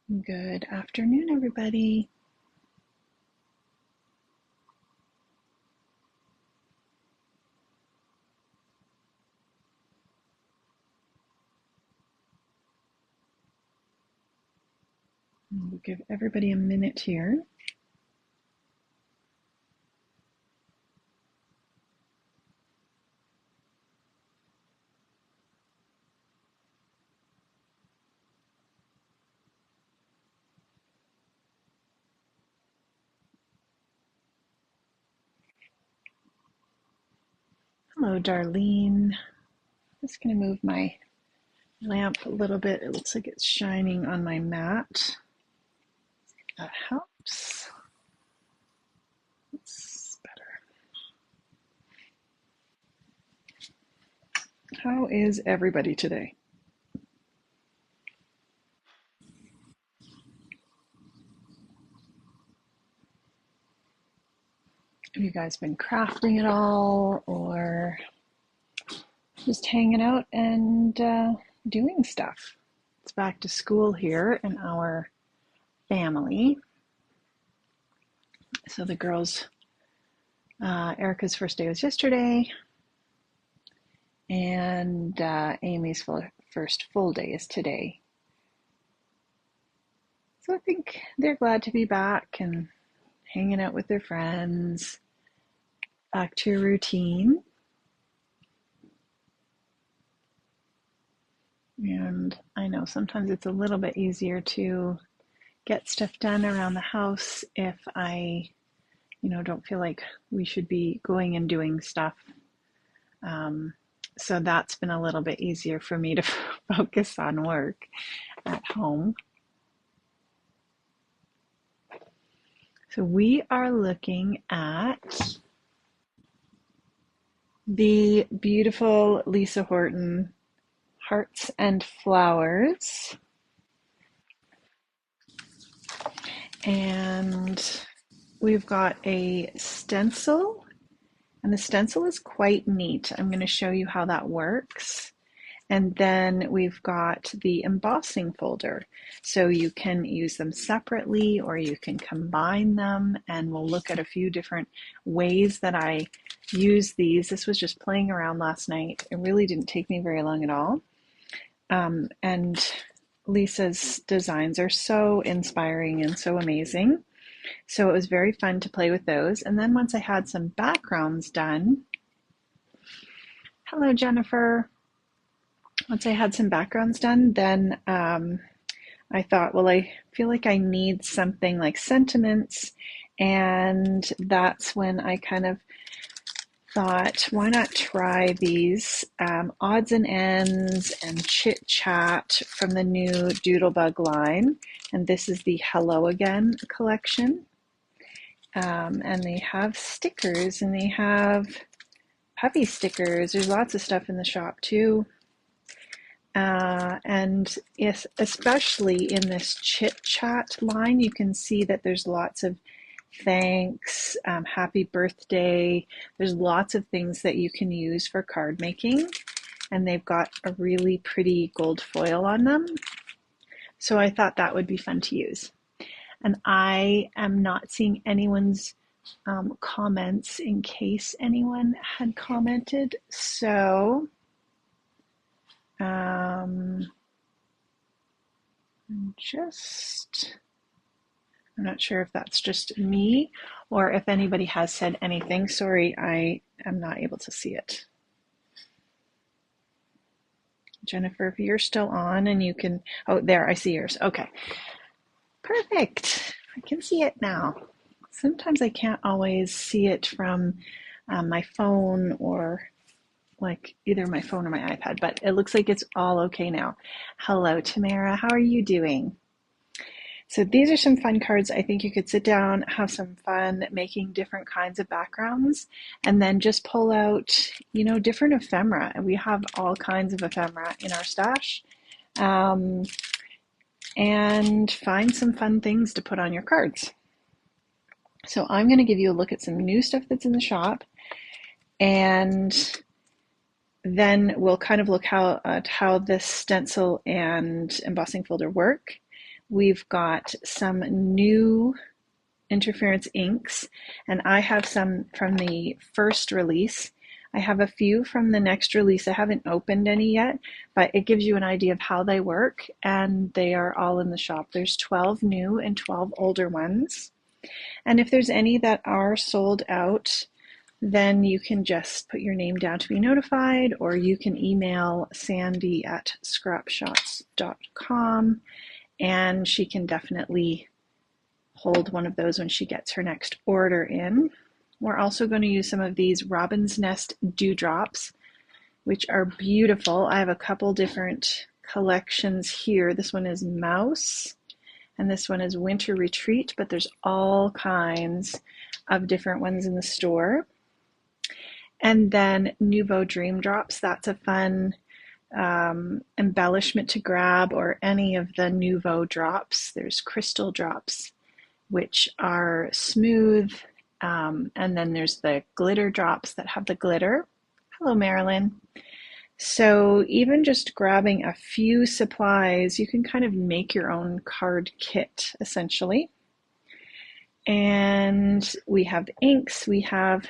Good afternoon, everybody. We'll give everybody a minute here. Hello, Darlene. Just going to move my lamp a little bit. It looks like it's shining on my mat. That helps. It's better. How is everybody today? Have you guys been crafting at all or just hanging out and doing stuff? It's back to school here in our family. So the girls, Erica's first day was yesterday, and Amy's first full day is today. So I think they're glad to be back and hanging out with their friends, back to your routine. And I know sometimes it's a little bit easier to get stuff done around the house if I, don't feel like we should be going and doing stuff. So that's been a little bit easier for me to focus on work at home. So we are looking at the beautiful Lisa Horton Hearts and Flowers. And we've got a stencil, and the stencil is quite neat. I'm going to show you how that works. And then we've got the embossing folder. So you can use them separately or you can combine them, and we'll look at a few different ways that I use these. This was just playing around last night. It really didn't take me very long at all. And Lisa's designs are so inspiring and so amazing. So it was very fun to play with those. And then once I had some backgrounds done, hello, Jennifer. Once I had some backgrounds done, then I thought, well, I feel like I need something like sentiments. And that's when I kind of thought, why not try these odds and ends and chit chat from the new Doodlebug line. And this is the Hello Again collection. And they have stickers and they have puppy stickers. There's lots of stuff in the shop too. And yes, especially in this chit chat line, you can see that there's lots of thanks, happy birthday. There's lots of things that you can use for card making, and they've got a really pretty gold foil on them. So I thought that would be fun to use. And I am not seeing anyone's comments in case anyone had commented. So I'm not sure if that's just me or if anybody has said anything. Sorry, I am not able to see it. Jennifer, if you're still on and you can, oh, there, I see yours. Okay, perfect. I can see it now. Sometimes I can't always see it from my phone or like either my phone or my iPad, but it looks like it's all okay now. Hello, Tamara. How are you doing? So these are some fun cards. I think you could sit down, have some fun making different kinds of backgrounds, and then just pull out, different ephemera. And we have all kinds of ephemera in our stash. And find some fun things to put on your cards. So I'm going to give you a look at some new stuff that's in the shop, and then we'll kind of look at how this stencil and embossing folder work. We've got some new interference inks, and I have some from the first release. I have a few from the next release. I haven't opened any yet, but it gives you an idea of how they work, and they are all in the shop. There's 12 new and 12 older ones. And if there's any that are sold out, then you can just put your name down to be notified, or you can email Sandy at scrapshotz.com, and she can definitely hold one of those when she gets her next order in. We're also going to use some of these Robin's Nest dewdrops, which are beautiful. I have a couple different collections here. This one is Mouse, and this one is Winter Retreat, but there's all kinds of different ones in the store. And then Nouveau Dream Drops. That's a fun embellishment to grab, or any of the Nouveau drops. There's Crystal Drops, which are smooth, and then there's the glitter drops that have the glitter. Hello, Marilyn. So even just grabbing a few supplies, you can kind of make your own card kit, essentially. And we have inks, we have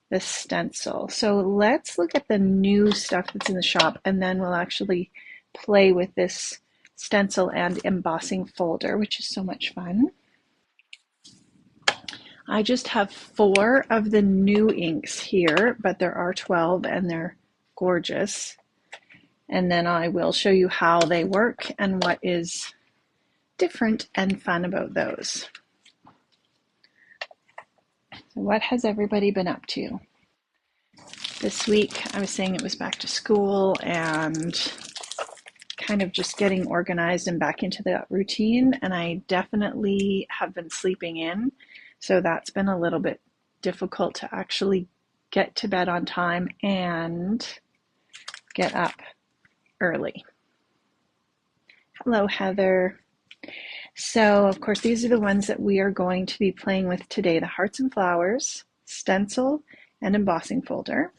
the stencil. So let's look at the new stuff that's in the shop, and then we'll actually play with this stencil and embossing folder, which is so much fun. I just have 4 of the new inks here, but there are 12 and they're gorgeous. And then I will show you how they work and what is different and fun about those. So what has everybody been up to? This week, I was saying it was back to school and kind of just getting organized and back into that routine. And I definitely have been sleeping in. So that's been a little bit difficult to actually get to bed on time and get up early. Hello, Heather. So, of course, these are the ones that we are going to be playing with today: the Hearts and Flowers, stencil, and embossing folder.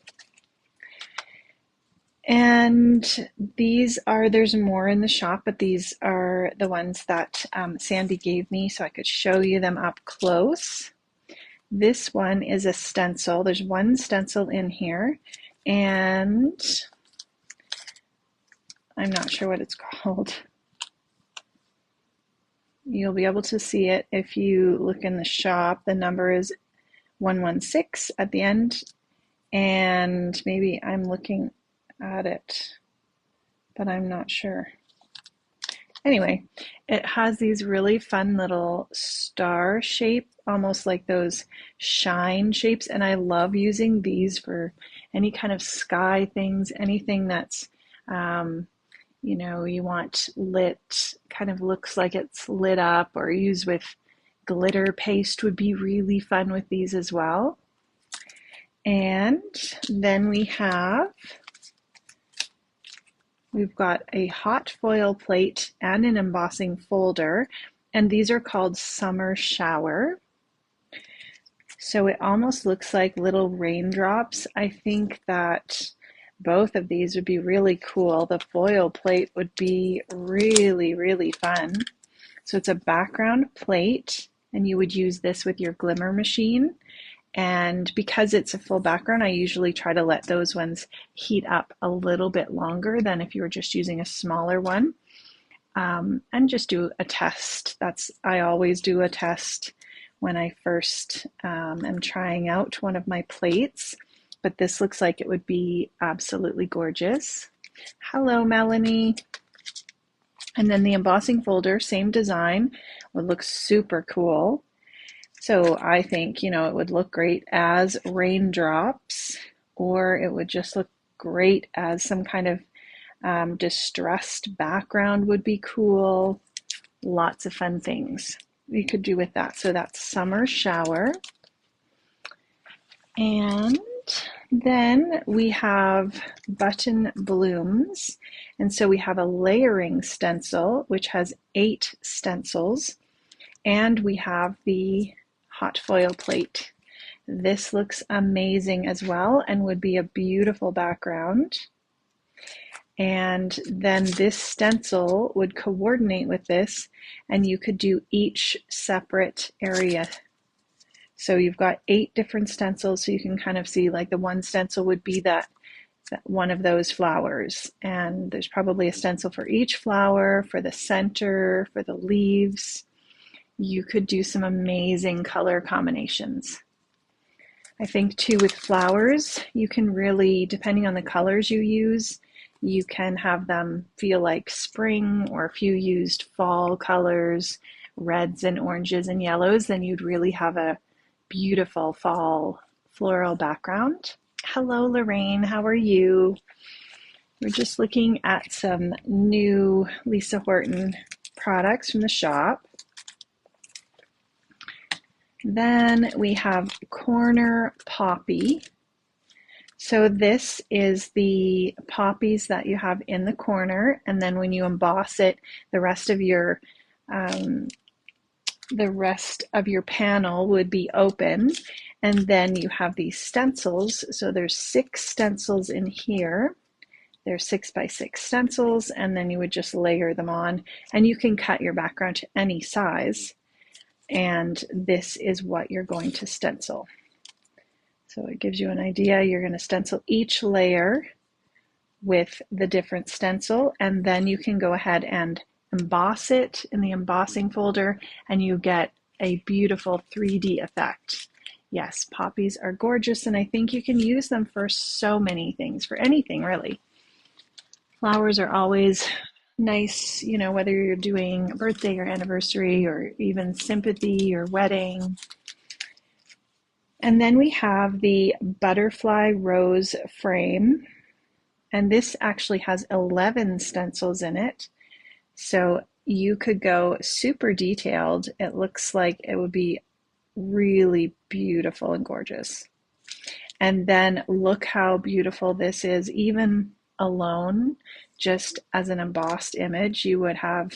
And there's more in the shop, but these are the ones that Sandy gave me so I could show you them up close. This one is a stencil. There's one stencil in here, and I'm not sure what it's called. You'll be able to see it if you look in the shop. The number is 116 at the end, and maybe I'm looking at it, but I'm not sure. Anyway, it has these really fun little star shape, almost like those shine shapes, and I love using these for any kind of sky things, anything that's you want lit, kind of looks like it's lit up, or use with glitter paste would be really fun with these as well. And then we've got a hot foil plate and an embossing folder, and these are called Summer Shower. So it almost looks like little raindrops. I think that both of these would be really cool. The foil plate would be really, really fun. So it's a background plate, and you would use this with your glimmer machine. And because it's a full background, I usually try to let those ones heat up a little bit longer than if you were just using a smaller one. And just do a test. I always do a test when I first am trying out one of my plates. But this looks like it would be absolutely gorgeous. Hello, Melanie. And then the embossing folder, same design, would look super cool. So I think, it would look great as raindrops, or it would just look great as some kind of distressed background would be cool. Lots of fun things you could do with that. So that's Summer Shower. And then we have Button Blooms. And so we have a layering stencil, which has 8 stencils. And we have the hot foil plate. This looks amazing as well and would be a beautiful background. And then this stencil would coordinate with this, and you could do each separate area. So you've got 8 different stencils, so you can kind of see like the one stencil would be that one of those flowers. And there's probably a stencil for each flower, for the center, for the leaves. You could do some amazing color combinations. I think too with flowers, you can really, depending on the colors you use, you can have them feel like spring, or if you used fall colors, reds and oranges and yellows, then you'd really have a beautiful fall floral background. Hello, Lorraine, how are you? We're just looking at some new Lisa Horton products from the shop. Then we have Corner Poppy. So this is the poppies that you have in the corner, and then when you emboss it, the rest of your panel would be open, and then you have these stencils. So there's 6 stencils in here. They're 6 by 6 stencils, and then you would just layer them on, and you can cut your background to any size. And this is what you're going to stencil. So it gives you an idea. You're going to stencil each layer with the different stencil, and then you can go ahead and emboss it in the embossing folder, and you get a beautiful 3D effect. Yes, poppies are gorgeous, and I think you can use them for so many things, for anything really. Flowers are always nice, you know, whether you're doing a birthday or anniversary or even sympathy or wedding. And then we have the butterfly rose frame, and this actually has 11 stencils in it. So you could go super detailed. It looks like it would be really beautiful and gorgeous. And then look how beautiful this is. Even alone, just as an embossed image, you would have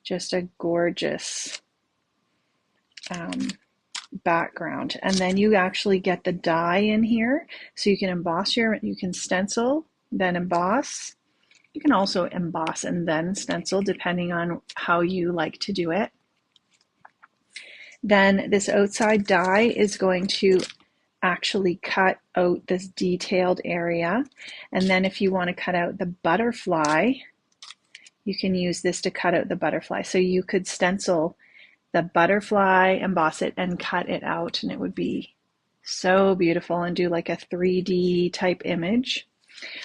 just a gorgeous background. And then you actually get the die in here, so you can emboss you can stencil, then emboss. You can also emboss and then stencil, depending on how you like to do it. Then this outside die is going to actually cut out this detailed area. And then if you want to cut out the butterfly, you can use this to cut out the butterfly. So you could stencil the butterfly, emboss it, and cut it out, and it would be so beautiful and do like a 3D type image.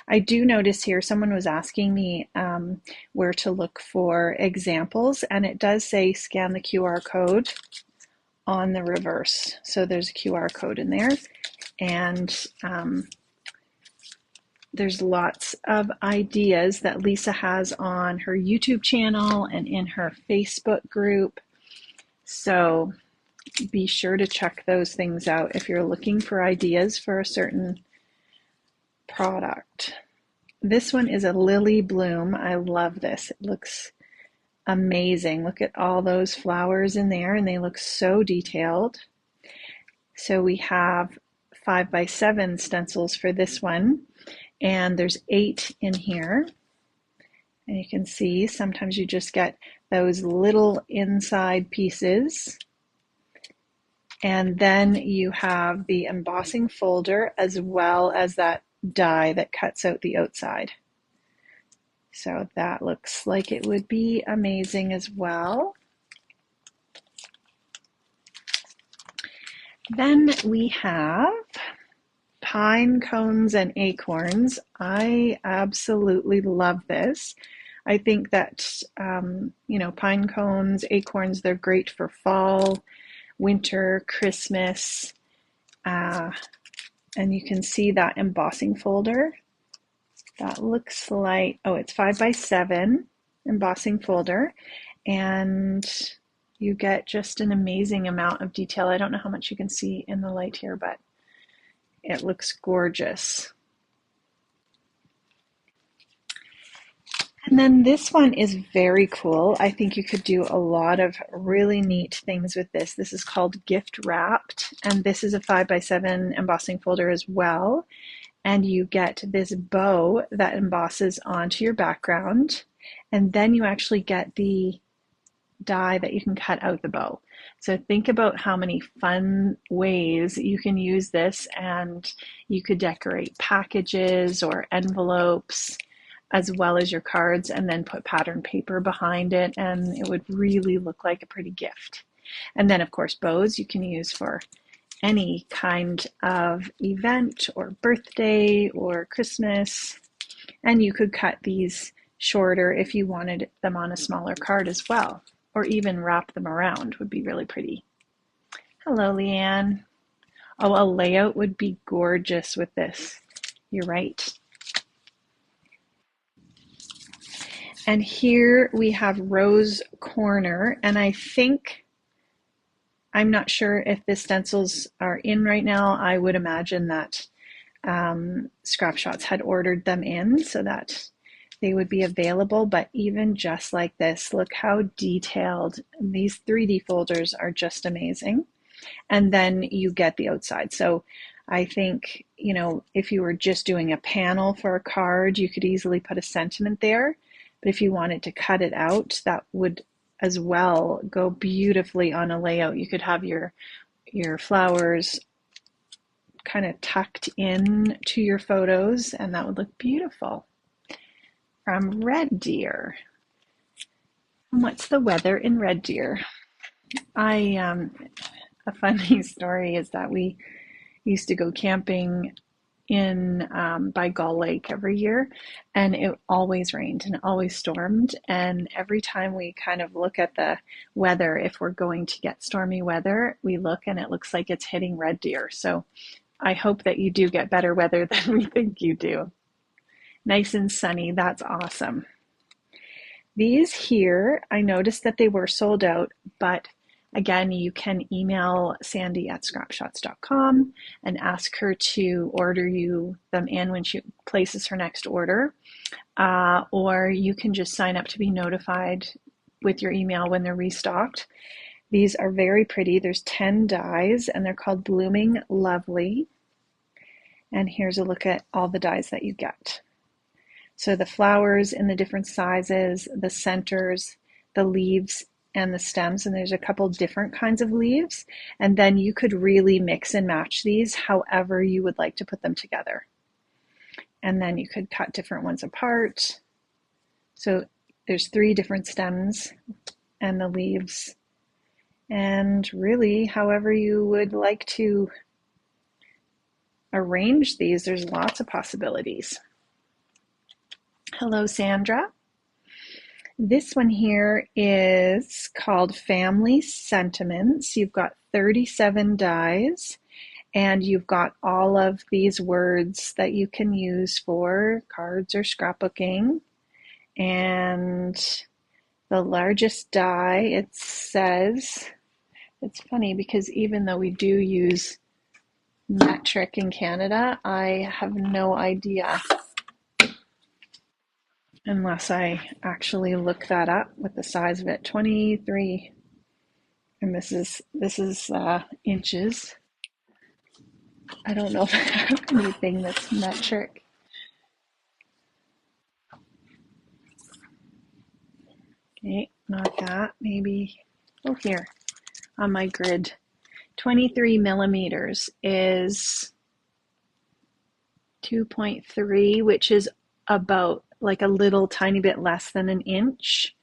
I do notice here someone was asking me where to look for examples, and it does say scan the QR code on the reverse. So there's a QR code in there, and there's lots of ideas that Lisa has on her YouTube channel and in her Facebook group. So be sure to check those things out if you're looking for ideas for a certain product. This one is a lily bloom. I love this. It looks amazing. Look at all those flowers in there, and they look so detailed. So we have 5 by 7 stencils for this one, and there's 8 in here. And you can see sometimes you just get those little inside pieces. And then you have the embossing folder as well as that die that cuts out the outside. So that looks like it would be amazing as well. Then we have pine cones and acorns. I absolutely love this. I think that, pine cones, acorns, they're great for fall, winter, Christmas. And you can see that embossing folder. That looks like, it's 5 by 7 embossing folder. And you get just an amazing amount of detail. I don't know how much you can see in the light here, but it looks gorgeous. And then this one is very cool. I think you could do a lot of really neat things with this. This is called Gift Wrapped, and this is a 5 by 7 embossing folder as well. and you get this bow that embosses onto your background, and then you actually get the die that you can cut out the bow. So think about how many fun ways you can use this, and you could decorate packages or envelopes as well as your cards, and then put pattern paper behind it, and it would really look like a pretty gift. And then of course bows you can use for any kind of event or birthday or Christmas. And you could cut these shorter if you wanted them on a smaller card as well, or even wrap them around would be really pretty. Hello, Leanne. Oh, a layout would be gorgeous with this. You're right. And here we have Rose Corner, and I'm not sure if the stencils are in right now. I would imagine that Scrap Shotz had ordered them in so that they would be available, but even just like this, look how detailed these 3D folders are, just amazing. And then you get the outside. So I think, if you were just doing a panel for a card, you could easily put a sentiment there. But if you wanted to cut it out, that would as well go beautifully on a layout. You could have your flowers kind of tucked in to your photos, and that would look beautiful. From Red Deer. What's the weather in Red Deer? A funny story is that we used to go camping in by Gull Lake every year, and it always rained and it always stormed. And every time we kind of look at the weather, if we're going to get stormy weather, we look and it looks like it's hitting Red Deer. So I hope that you do get better weather than we think you do. Nice and sunny, that's awesome. These here, I noticed that they were sold out, but again, you can email Sandy at scrapshotz.com and ask her to order you them in when she places her next order. Or you can just sign up to be notified with your email when they're restocked. These are very pretty. There's 10 dies, and they're called Blooming Lovely. And here's a look at all the dies that you get. So the flowers in the different sizes, the centers, the leaves, and the stems, and there's a couple different kinds of leaves, and then you could really mix and match these however you would like to put them together. And then you could cut different ones apart. So there's 3 different stems and the leaves, and really however you would like to arrange these, there's lots of possibilities. Hello, Sandra. This one here is called Family Sentiments. You've got 37 dies, and you've got all of these words that you can use for cards or scrapbooking. And the largest die, it says, it's funny because even though we do use metric in Canada, I have no idea unless I actually look that up with the size of it. 23, and this is inches. I don't know if I have anything that's metric. Okay, not that. Maybe, oh, here on my grid. 23 millimeters is 2.3, which is about like a little tiny bit less than an inch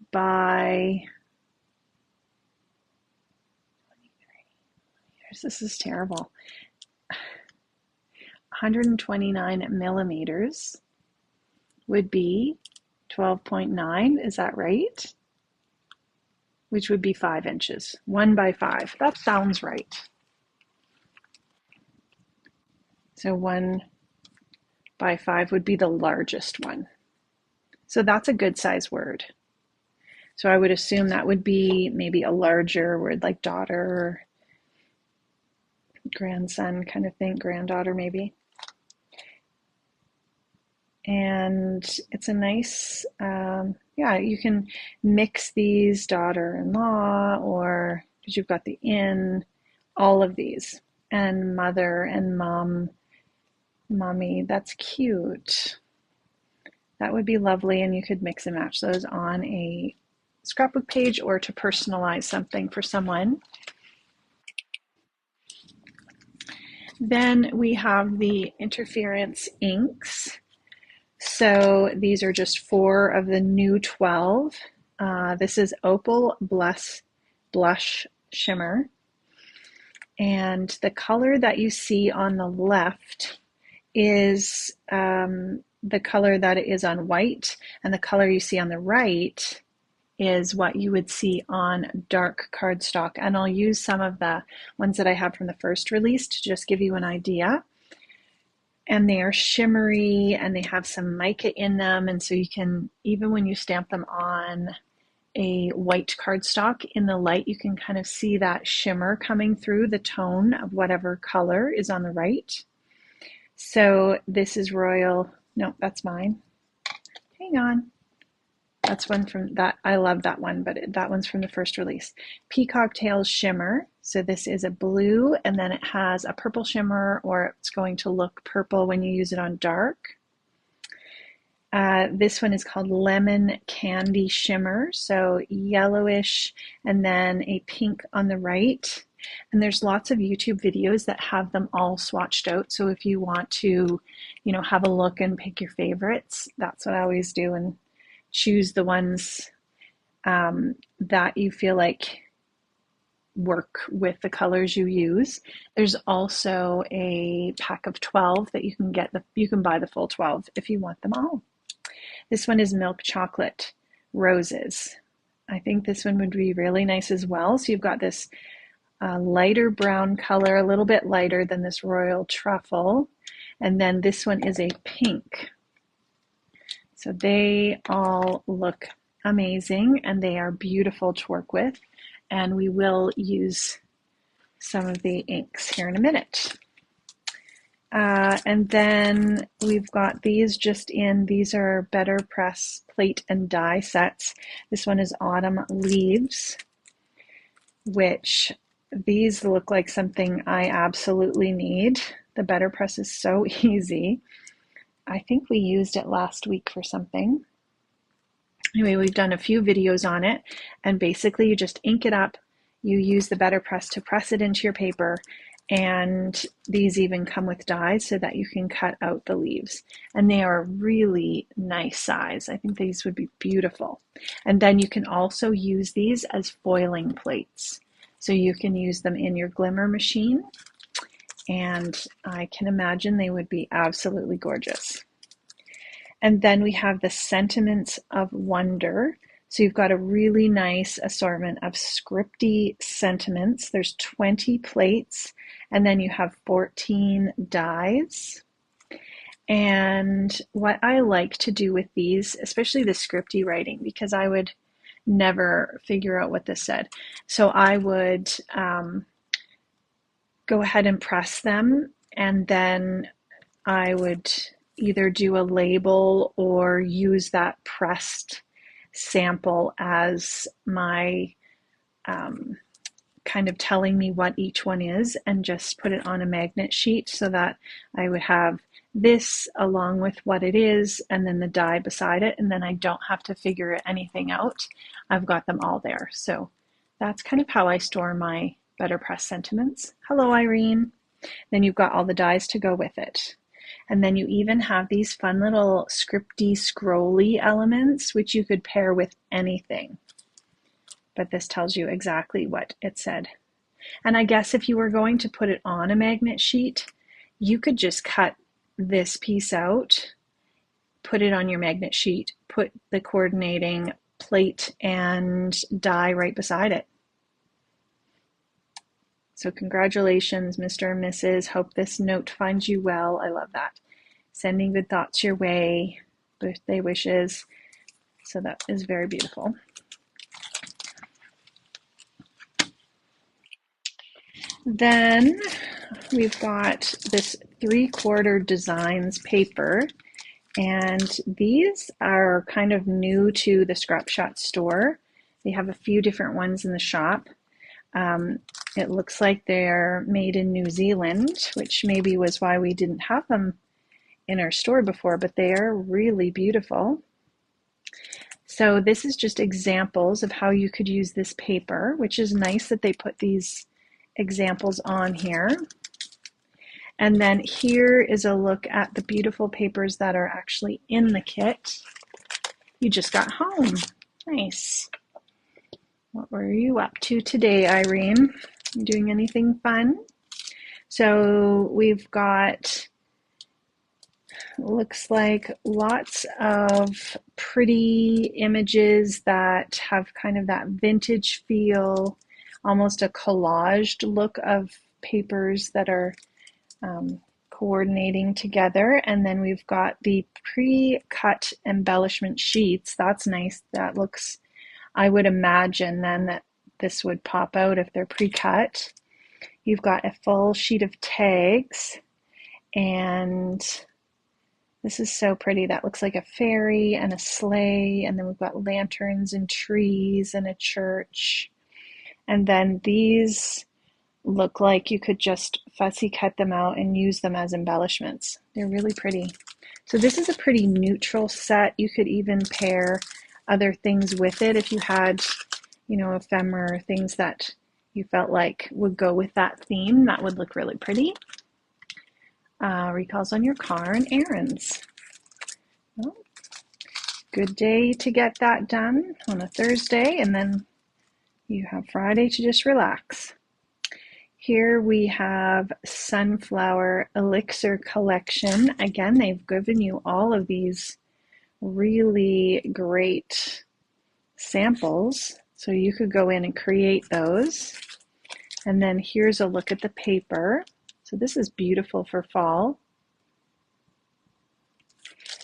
by, this is terrible, 129 millimeters would be 12.9, is that right? Which would be 5 inches, 1 by 5. That sounds right. So 1 by 5 would be the largest one. So that's a good size word. So I would assume that would be maybe a larger word like daughter, grandson kind of thing, granddaughter maybe. And it's a nice, you can mix these, daughter-in-law, or because you've got the in, all of these, and mother and mom, Mommy, that's cute. That would be lovely, and you could mix and match those on a scrapbook page or to personalize something for someone. Then we have the interference inks. So these are just 4 of the new 12. This is Opal Blush Shimmer. And the color that you see on the left is the color that it is on white, and the color you see on the right is what you would see on dark cardstock. And I'll use some of the ones that I have from the first release to just give you an idea. And they are shimmery and they have some mica in them, and so you can, even when you stamp them on a white cardstock in the light, you can kind of see that shimmer coming through the tone of whatever color is on the right. So this is Royal, no, that's mine. Hang on. That's one from that. I love that one, but that one's from the first release. Peacock Tails Shimmer. So this is a blue, and then it has a purple shimmer, or it's going to look purple when you use it on dark. This one is called Lemon Candy Shimmer. So yellowish, and then a pink on the right. And there's lots of YouTube videos that have them all swatched out. So if you want to, have a look and pick your favorites, that's what I always do, and choose the ones that you feel like work with the colors you use. There's also a pack of 12 that you can get. You can buy the full 12 if you want them all. This one is Milk Chocolate Roses. I think this one would be really nice as well. So you've got this lighter brown color, a little bit lighter than this Royal Truffle. And then this one is a pink. So they all look amazing, and they are beautiful to work with. And we will use some of the inks here in a minute. And then we've got these these are Better Press plate and die sets. This one is Autumn Leaves, which these look like something I absolutely need. The Better Press is so easy. I think we used it last week for something. Anyway, we've done a few videos on it, and basically you just ink it up. You use the Better Press to press it into your paper, and these even come with dies so that you can cut out the leaves. And they are a really nice size. I think these would be beautiful. And then you can also use these as foiling plates. So you can use them in your glimmer machine, and I can imagine they would be absolutely gorgeous. And then we have the Sentiments of Wonder. So you've got a really nice assortment of scripty sentiments. There's 20 plates, and then you have 14 dies. And what I like to do with these, especially the scripty writing, because I would never figure out what this said. So I would go ahead and press them, and then I would either do a label or use that pressed sample as my kind of telling me what each one is, and just put it on a magnet sheet so that I would have this along with what it is and then the die beside it, and then I don't have to figure anything out. I've got them all there. So that's kind of how I store my Better Press sentiments. Hello, Irene. Then you've got all the dies to go with it. And then you even have these fun little scripty, scrolly elements, which you could pair with anything. But this tells you exactly what it said. And I guess if you were going to put it on a magnet sheet, you could just cut this piece out, put it on your magnet sheet, put the coordinating plate and die right beside it. So congratulations, Mr. and Mrs. Hope this note finds you well. I love that. Sending good thoughts your way, birthday wishes. So that is very beautiful. Then we've got this 3/4 designs paper, and these are kind of new to the Scrap Shotz store. They have a few different ones in the shop. It looks like they're made in New Zealand, which maybe was why we didn't have them in our store before, but they are really beautiful. So this is just examples of how you could use this paper, which is nice that they put these examples on here. And then here is a look at the beautiful papers that are actually in the kit. You just got home. Nice. What were you up to today, Irene? You doing anything fun? So we've got, looks like lots of pretty images that have kind of that vintage feel, almost a collaged look of papers that are coordinating together. And then we've got the pre-cut embellishment sheets. That's nice. That looks, I would imagine then that this would pop out if they're pre-cut. You've got a full sheet of tags, and this is so pretty. That looks like a fairy and a sleigh, and then we've got lanterns and trees and a church. And then these look like you could just fussy cut them out and use them as embellishments. They're really pretty. So this is a pretty neutral set. You could even pair other things with it if you had, you know, ephemera or things that you felt like would go with that theme. That would look really pretty. Recalls on your car and errands. Well, good day to get that done on a Thursday, and then you have Friday to just relax. Here we have Sunflower Elixir Collection. Again, they've given you all of these really great samples, so you could go in and create those. And then here's a look at the paper. So this is beautiful for fall.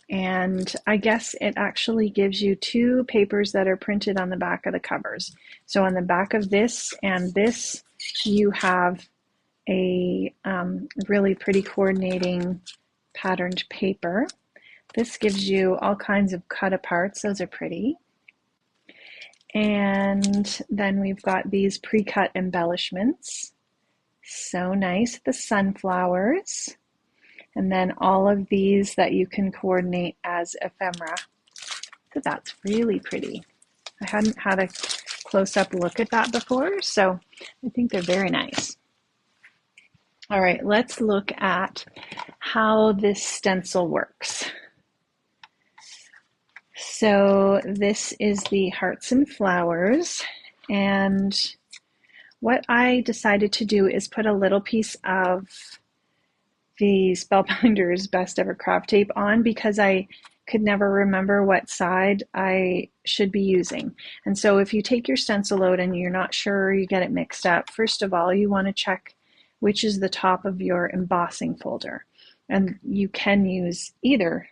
And I guess it actually gives you two papers that are printed on the back of the covers. So on the back of this and this, you have a really pretty coordinating patterned paper. This gives you all kinds of cut aparts. Those are pretty. And then we've got these pre-cut embellishments. So nice. The sunflowers. And then all of these that you can coordinate as ephemera. So that's really pretty. I hadn't had a close-up look at that before, so I think they're very nice. All right, let's look at how this stencil works. So this is the Hearts and Flowers, and what I decided to do is put a little piece of the Spellbinder's Best Ever Craft Tape on because I could never remember what side I should be using. And so if you take your stencil out and you're not sure, you get it mixed up, first of all, you want to check which is the top of your embossing folder. And you can use either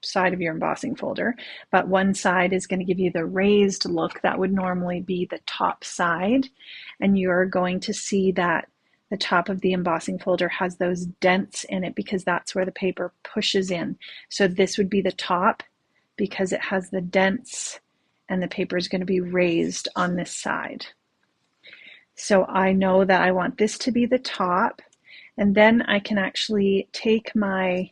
side of your embossing folder, but one side is going to give you the raised look that would normally be the top side, and you're going to see that the top of the embossing folder has those dents in it because that's where the paper pushes in. So this would be the top because it has the dents, and the paper is going to be raised on this side. So I know that I want this to be the top, and then I can actually take my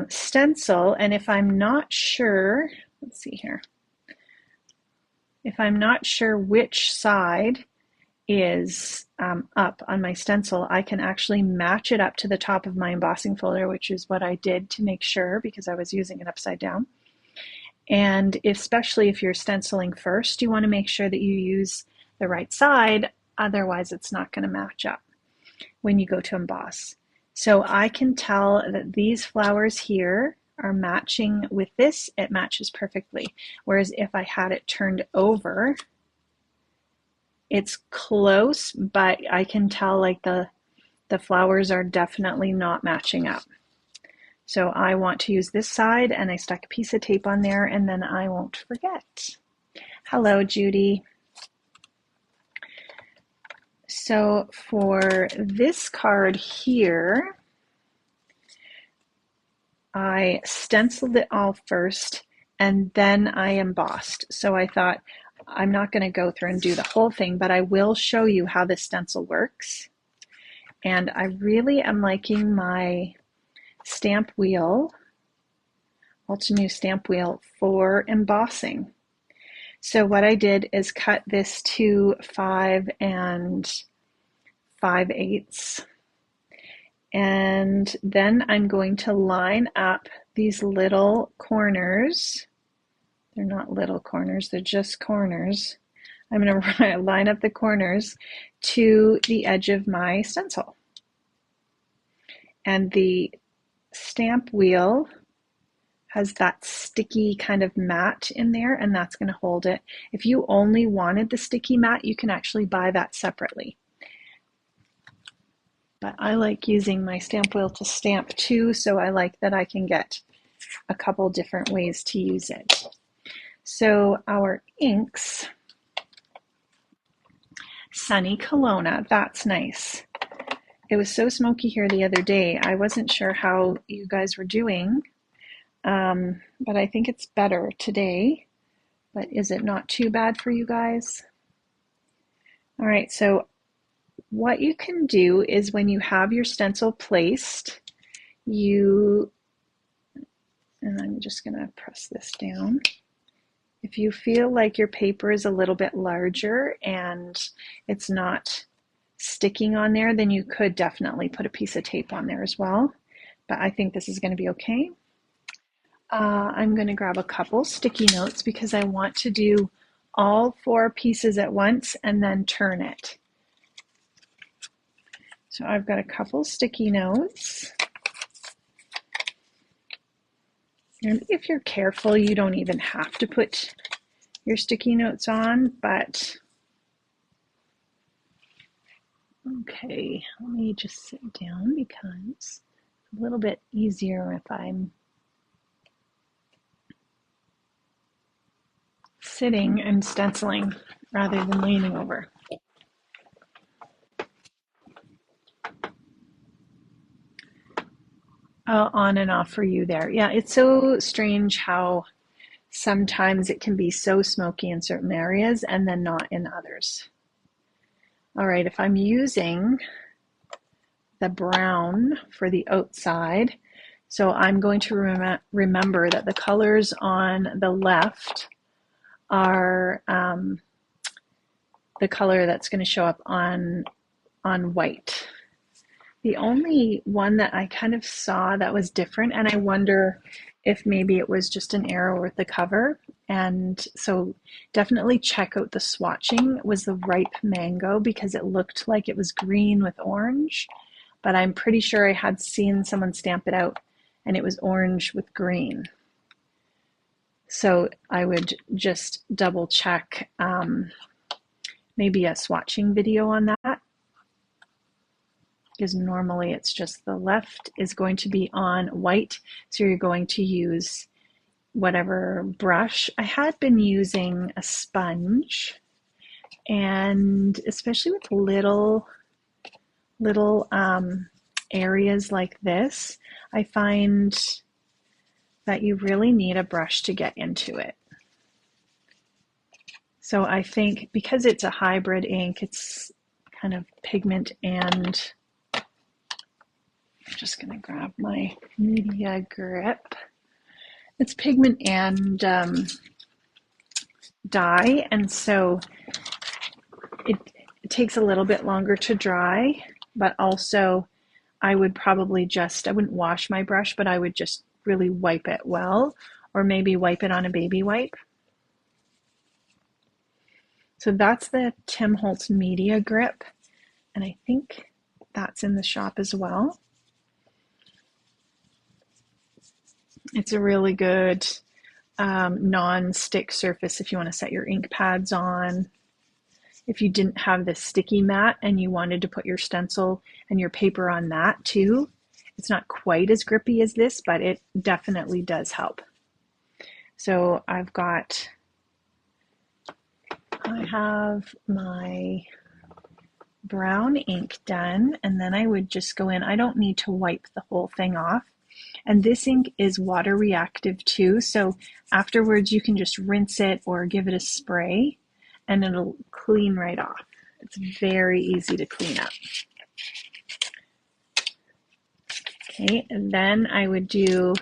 stencil, and if I'm not sure, let's see here, if I'm not sure which side is up on my stencil, I can actually match it up to the top of my embossing folder, which is what I did to make sure because I was using it upside down. And especially if you're stenciling first, you want to make sure that you use the right side, otherwise it's not going to match up when you go to emboss. So I can tell that these flowers here are matching with this. It matches perfectly. Whereas if I had it turned over, it's close, but I can tell like the flowers are definitely not matching up. So I want to use this side, and I stuck a piece of tape on there, and then I won't forget. Hello, Judy. So for this card here, I stenciled it all first, and then I embossed. So I thought, I'm not going to go through and do the whole thing, but I will show you how this stencil works. And I really am liking my stamp wheel, Ultimate stamp wheel for embossing. So what I did is cut this to 5 5/8, and then I'm going to line up these little corners. They're not little corners, they're just corners. I'm going to line up the corners to the edge of my stencil. And the stamp wheel has that sticky kind of mat in there, and that's going to hold it. If you only wanted the sticky mat, you can actually buy that separately. But I like using my stamp wheel to stamp too, so I like that I can get a couple different ways to use it. So our inks, Sunny Kelowna, that's nice. It was so smoky here the other day. I wasn't sure how you guys were doing, but I think it's better today. But is it not too bad for you guys? All right, so what you can do is when you have your stencil placed, and I'm just gonna press this down. If you feel like your paper is a little bit larger and it's not sticking on there, then you could definitely put a piece of tape on there as well. But I think this is going to be okay. I'm going to grab a couple sticky notes because I want to do all 4 pieces at once and then turn it. So I've got a couple sticky notes. And if you're careful, you don't even have to put your sticky notes on, but okay, let me just sit down because it's a little bit easier if I'm sitting and stenciling rather than leaning over. On and off for you there. Yeah, it's so strange how sometimes it can be so smoky in certain areas and then not in others. All right, if I'm using the brown for the outside, so I'm going to remember that the colors on the left are the color that's going to show up on white. The only one that I kind of saw that was different, and I wonder if maybe it was just an error with the cover, and so definitely check out the swatching, was the ripe mango because it looked like it was green with orange, but I'm pretty sure I had seen someone stamp it out and it was orange with green. So I would just double check maybe a swatching video on that, because normally it's just the left is going to be on white, so you're going to use whatever brush. I had been using a sponge, and especially with little areas like this, I find that you really need a brush to get into it. So I think because it's a hybrid ink, it's kind of pigment and I'm just going to grab my media grip. It's pigment and dye, and so it takes a little bit longer to dry, but also I would probably I wouldn't wash my brush, but I would just really wipe it well, or maybe wipe it on a baby wipe. So that's the Tim Holtz Media Grip, and I think that's in the shop as well. It's a really good non-stick surface if you want to set your ink pads on. If you didn't have this sticky mat and you wanted to put your stencil and your paper on that too, it's not quite as grippy as this, but it definitely does help. So I have my brown ink done, and then I would just go in. I don't need to wipe the whole thing off. And this ink is water reactive too, so afterwards you can just rinse it or give it a spray and it'll clean right off. It's very easy to clean up. Okay, and then I would do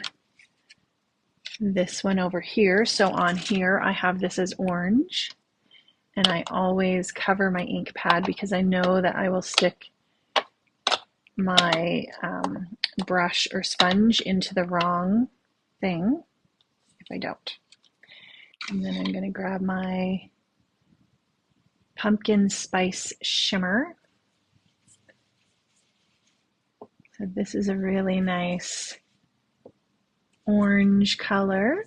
this one over here. So on here, I have this as orange, and I always cover my ink pad because I know that I will stick my brush or sponge into the wrong thing if I don't. And then I'm going to grab my pumpkin spice shimmer. So this is a really nice orange color.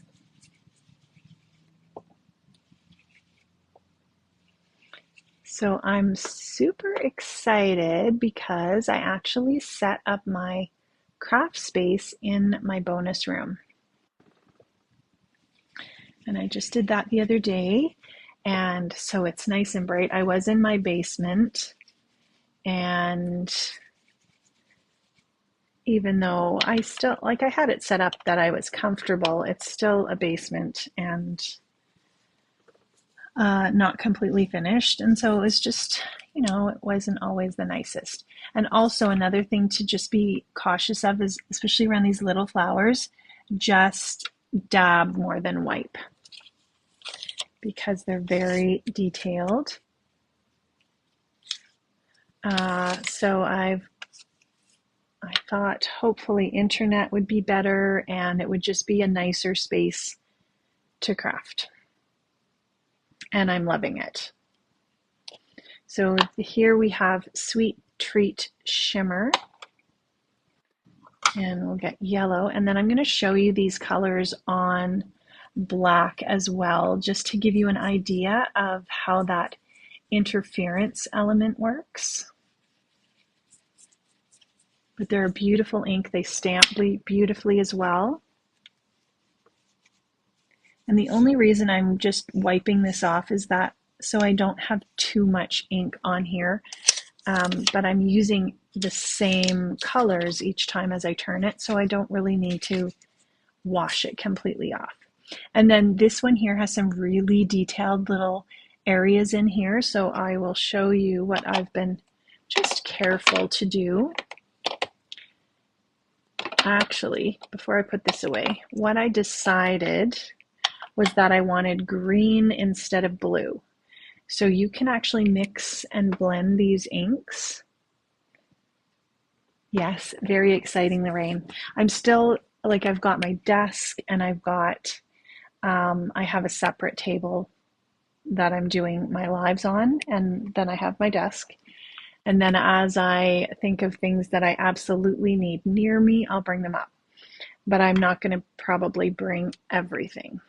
So I'm super excited because I actually set up my craft space in my bonus room. And I just did that the other day. And so it's nice and bright. I was in my basement, and even though I still, like, I had it set up that I was comfortable, it's still a basement and not completely finished. And so it was just, it wasn't always the nicest. And also another thing to just be cautious of is, especially around these little flowers, just dab more than wipe because they're very detailed. So I thought hopefully internet would be better and it would just be a nicer space to craft. And I'm loving it. So here we have Sweet Treat Shimmer, and we'll get yellow. And then I'm going to show you these colors on black as well, just to give you an idea of how that interference element works. But they're a beautiful ink. They stamp beautifully as well. And the only reason I'm just wiping this off is that so I don't have too much ink on here. But I'm using the same colors each time as I turn it, so I don't really need to wash it completely off. And then this one here has some really detailed little areas in here, so I will show you what I've been just careful to do. Actually, before I put this away, what I decided was that I wanted green instead of blue. So you can actually mix and blend these inks. Yes, very exciting, Lorraine. I'm still, like, I've got my desk and I've got, I have a separate table that I'm doing my lives on, and then I have my desk. And then as I think of things that I absolutely need near me, I'll bring them up. But I'm not going to probably bring everything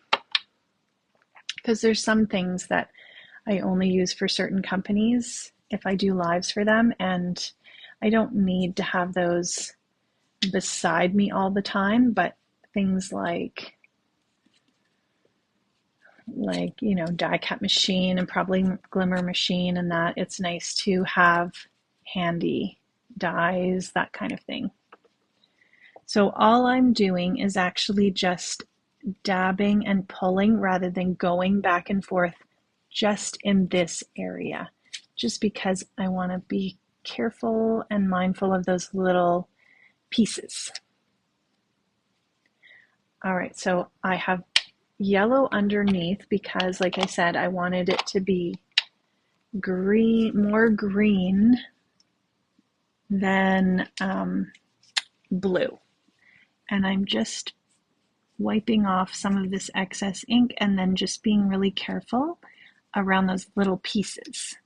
because there's some things that I only use for certain companies if I do lives for them, and I don't need to have those beside me all the time, but things like die cut machine and probably glimmer machine, and that it's nice to have handy dies, that kind of thing. So all I'm doing is actually just dabbing and pulling rather than going back and forth just in this area, just because I want to be careful and mindful of those little pieces. All right, so I have yellow underneath because, like I said, I wanted it to be green, more green than blue. And I'm just wiping off some of this excess ink and then just being really careful around those little pieces.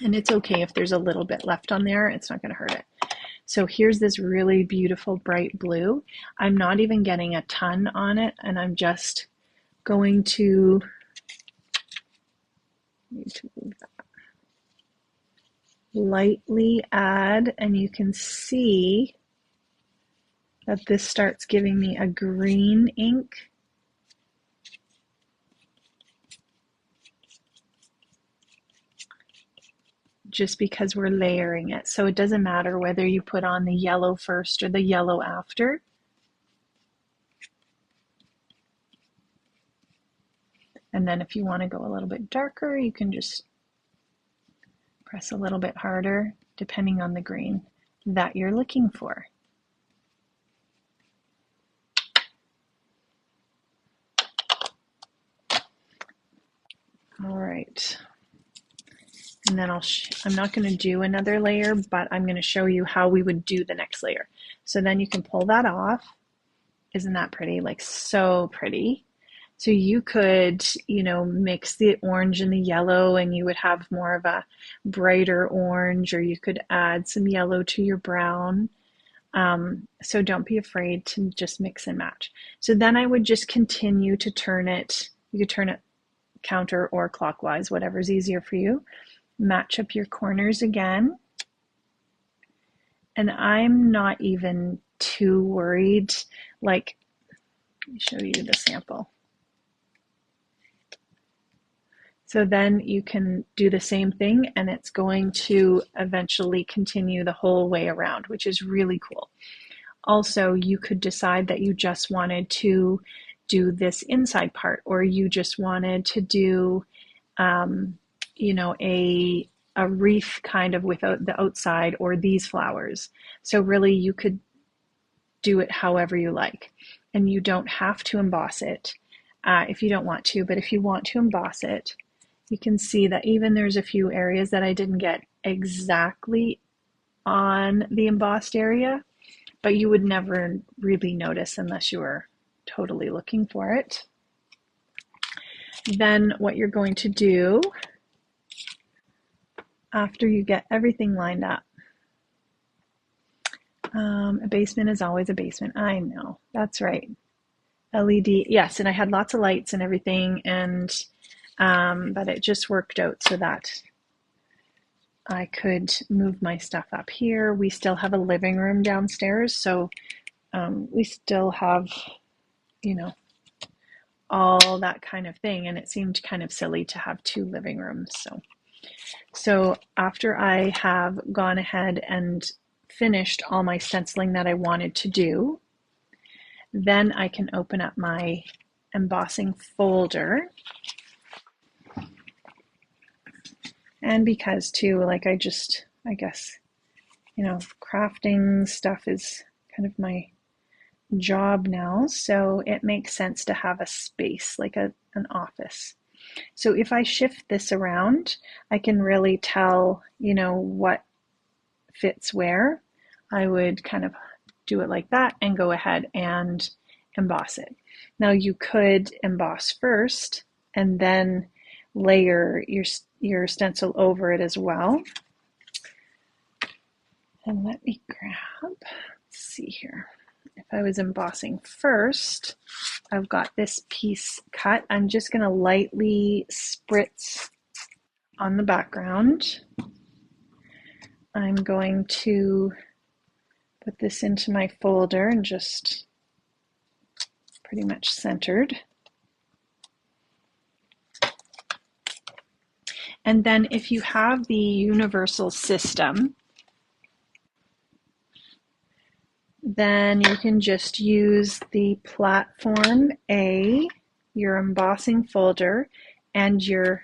And it's okay if there's a little bit left on there, it's not going to hurt it. So here's this really beautiful bright blue. I'm not even getting a ton on it, and I'm just going to lightly add, and you can see that this starts giving me a green ink. Just because we're layering it. So it doesn't matter whether you put on the yellow first or the yellow after. And then if you want to go a little bit darker, you can just press a little bit harder depending on the green that you're looking for. All right. And then I'm not going to do another layer, but I'm going to show you how we would do the next layer. So then you can pull that off. Isn't that pretty? Like, so pretty. So you could, mix the orange and the yellow and you would have more of a brighter orange, or you could add some yellow to your brown. So don't be afraid to just mix and match. So then I would just continue to turn it. You could turn it counter or clockwise, whatever's easier for you. Match up your corners again. And I'm not even too worried. Like, let me show you the sample. So then you can do the same thing and it's going to eventually continue the whole way around, which is really cool. Also, you could decide that you just wanted to do this inside part, or you just wanted to do, a wreath kind of without the outside, or these flowers. So really you could do it however you like, and you don't have to emboss it if you don't want to, but if you want to emboss it, you can see that even there's a few areas that I didn't get exactly on the embossed area, but you would never really notice unless you were totally looking for it. Then what you're going to do after you get everything lined up, a basement is always a basement. I know, that's right. LED, yes, and I had lots of lights and everything, and but it just worked out so that I could move my stuff up here. We still have a living room downstairs, so we still have, all that kind of thing, and it seemed kind of silly to have two living rooms. So after I have gone ahead and finished all my stenciling that I wanted to do, then I can open up my embossing folder. And because too, like I guess, crafting stuff is kind of my job now. So it makes sense to have a space, like an office. So if I shift this around, I can really tell, what fits where. I would kind of do it like that and go ahead and emboss it. Now you could emboss first and then layer your stencil over it as well. And let me grab, let's see here. If I was embossing first, I've got this piece cut. I'm just going to lightly spritz on the background. I'm going to put this into my folder and just pretty much centered. And then if you have the universal system, then you can just use the platform A, your embossing folder, and your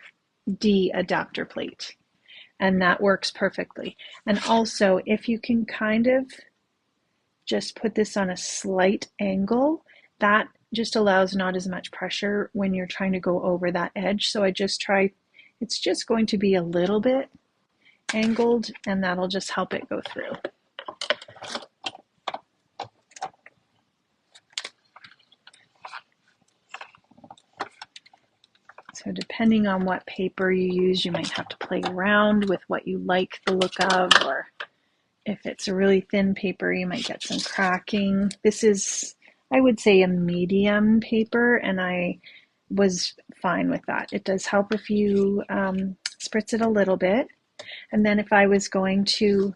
D adapter plate. And that works perfectly. And also, if you can kind of just put this on a slight angle, that just allows not as much pressure when you're trying to go over that edge. So I just try, it's just going to be a little bit angled, and that'll just help it go through. So depending on what paper you use, you might have to play around with what you like the look of, or if it's a really thin paper, you might get some cracking. This is, I would say, a medium paper, and I was fine with that. It does help if you spritz it a little bit. And then if I was going to,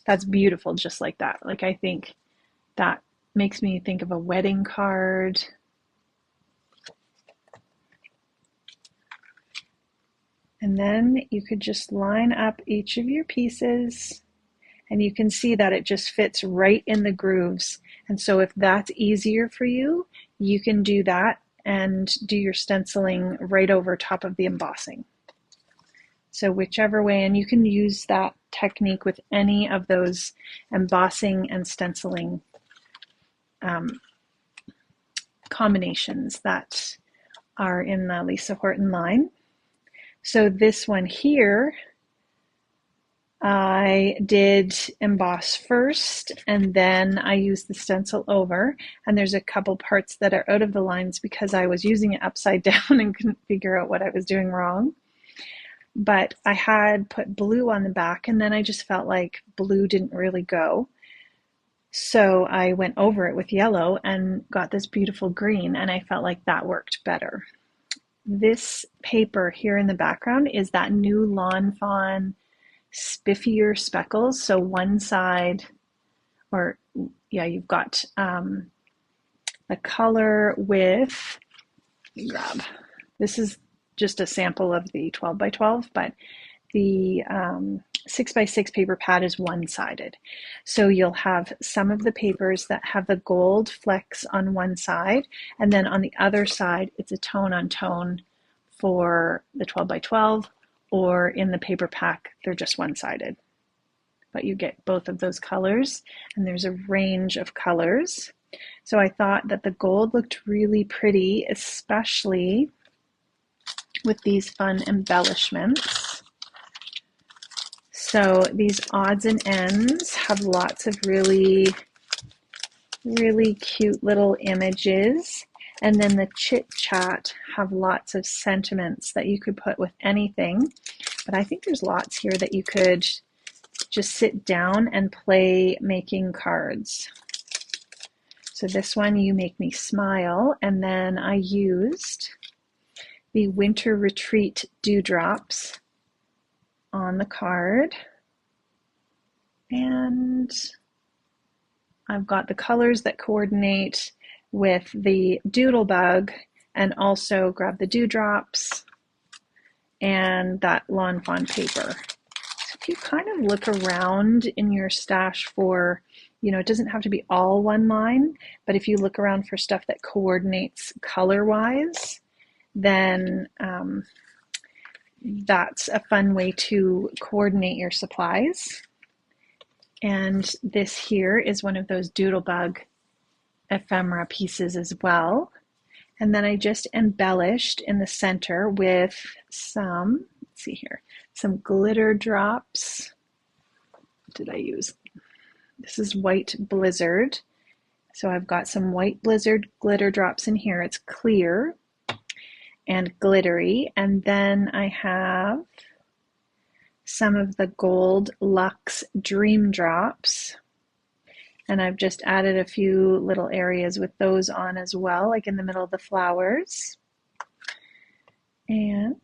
that's beautiful just like that. Like, I think that makes me think of a wedding card. And then you could just line up each of your pieces, and you can see that it just fits right in the grooves. And so if that's easier for you, you can do that and do your stenciling right over top of the embossing. So whichever way, and you can use that technique with any of those embossing and stenciling combinations that are in the Lisa Horton line. So this one here, I did emboss first, and then I used the stencil over, and there's a couple parts that are out of the lines because I was using it upside down and couldn't figure out what I was doing wrong. But I had put blue on the back, and then I just felt like blue didn't really go. So I went over it with yellow and got this beautiful green, and I felt like that worked better. This paper here in the background is that new Lawn Fawn spiffier speckles. So one side, or yeah, you've got the color with, grab, this is just a sample of the 12 by 12, but the 6 by 6 paper pad is one-sided. So you'll have some of the papers that have the gold flecks on one side, and then on the other side, it's a tone on tone for the 12 by 12, or in the paper pack, they're just one-sided. But you get both of those colors, and there's a range of colors. So I thought that the gold looked really pretty, especially with these fun embellishments. So these odds and ends have lots of really, really cute little images. And then the chit chat have lots of sentiments that you could put with anything. But I think there's lots here that you could just sit down and play making cards. So this one, You Make Me Smile. And then I used the Winter Retreat Dewdrops on the card. And I've got the colors that coordinate with the doodle bug, and also grab the dewdrops and that Lawn Fawn paper. So if you kind of look around in your stash for, it doesn't have to be all one line, but if you look around for stuff that coordinates color-wise, then that's a fun way to coordinate your supplies. And this here is one of those Doodlebug ephemera pieces as well. And then I just embellished in the center with some, let's see here, some glitter drops. What did I use? This is White Blizzard. So I've got some White Blizzard glitter drops in here. It's clear and glittery. And then I have some of the Gold Luxe Dream Drops. And I've just added a few little areas with those on as well, like in the middle of the flowers. And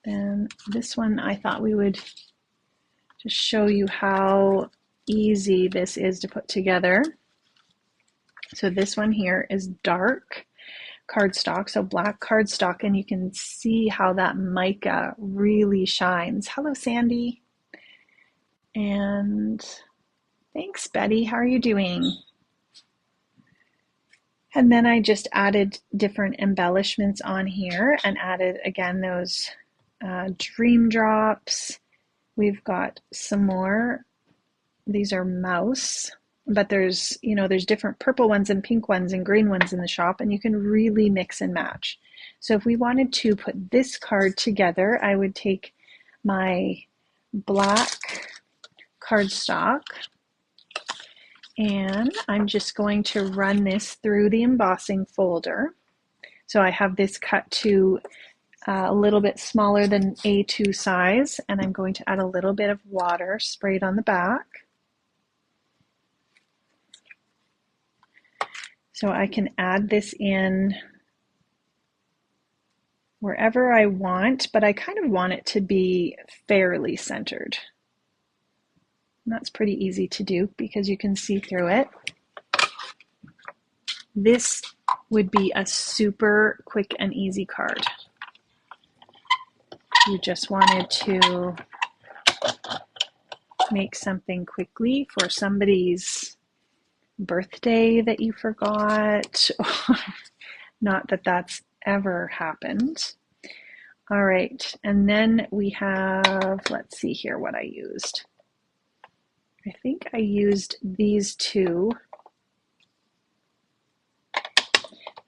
then this one, I thought we would just show you how easy this is to put together. So this one here is dark cardstock, so black cardstock, and you can see how that mica really shines. Hello, Sandy. And thanks, Betty. How are you doing? And then I just added different embellishments on here and added, again, those dream drops. We've got some more. These are mouse, but there's different purple ones and pink ones and green ones in the shop, and you can really mix and match. So if we wanted to put this card together, I would take my black cardstock, and I'm just going to run this through the embossing folder. So I have this cut to a little bit smaller than A2 size, and I'm going to add a little bit of water sprayed on the back. So I can add this in wherever I want, but I kind of want it to be fairly centered. And that's pretty easy to do because you can see through it. This would be a super quick and easy card. You just wanted to make something quickly for somebody's birthday that you forgot, or Not that that's ever happened. All right, and then we have, let's see here what I used. I think I used these two.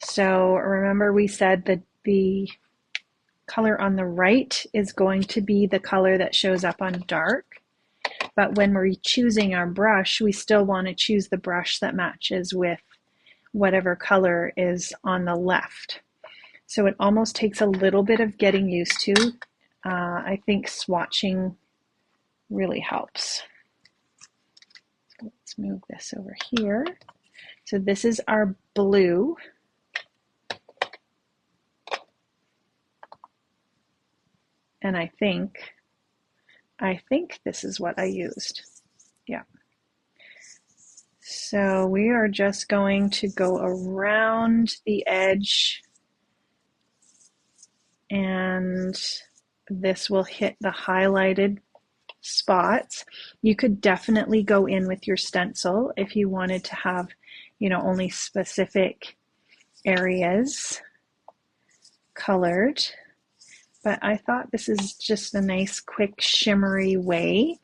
So remember we said that the color on the right is going to be the color that shows up on dark. But when we're choosing our brush, we still want to choose the brush that matches with whatever color is on the left. So it almost takes a little bit of getting used to. I think swatching really helps. So let's move this over here. So this is our blue. And I think this is what I used. Yeah. So we are just going to go around the edge, and this will hit the highlighted spots. You could definitely go in with your stencil if you wanted to have, only specific areas colored. But I thought this is just a nice, quick, shimmery way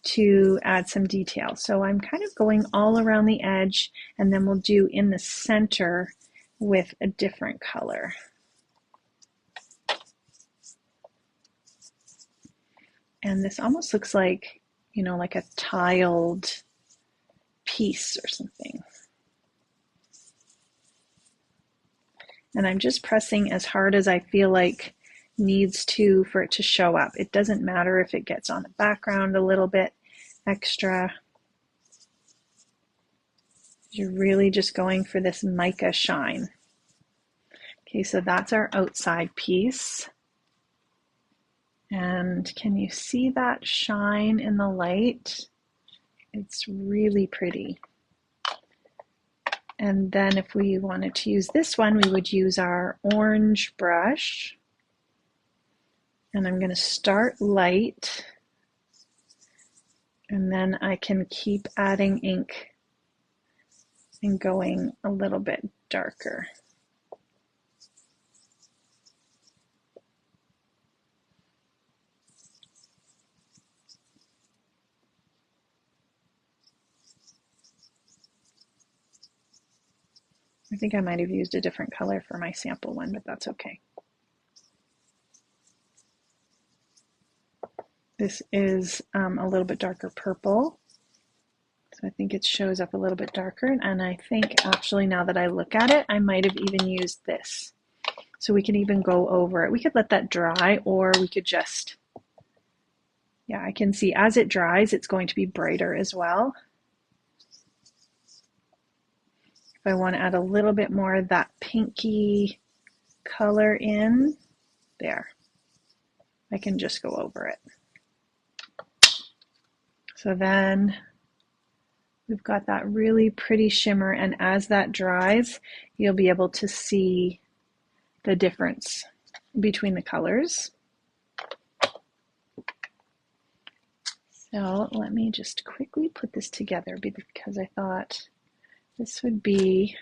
to add some detail. So I'm kind of going all around the edge, and then we'll do in the center with a different color. And this almost looks like, like a tiled piece or something. And I'm just pressing as hard as I feel like needs to for it to show up. It doesn't matter if it gets on the background a little bit extra. You're really just going for this mica shine. Okay, so that's our outside piece. And can you see that shine in the light? It's really pretty. And then if we wanted to use this one, we would use our orange brush. And I'm going to start light. And then I can keep adding ink and going a little bit darker. I think I might have used a different color for my sample one, but that's okay. This is a little bit darker purple. So I think it shows up a little bit darker. And I think actually now that I look at it, I might have even used this. So we can even go over it. We could let that dry, or we could just, yeah, I can see as it dries, it's going to be brighter as well. If I want to add a little bit more of that pinky color in there, I can just go over it. So then we've got that really pretty shimmer, and as that dries, you'll be able to see the difference between the colors. So let me just quickly put this together because I thought this would be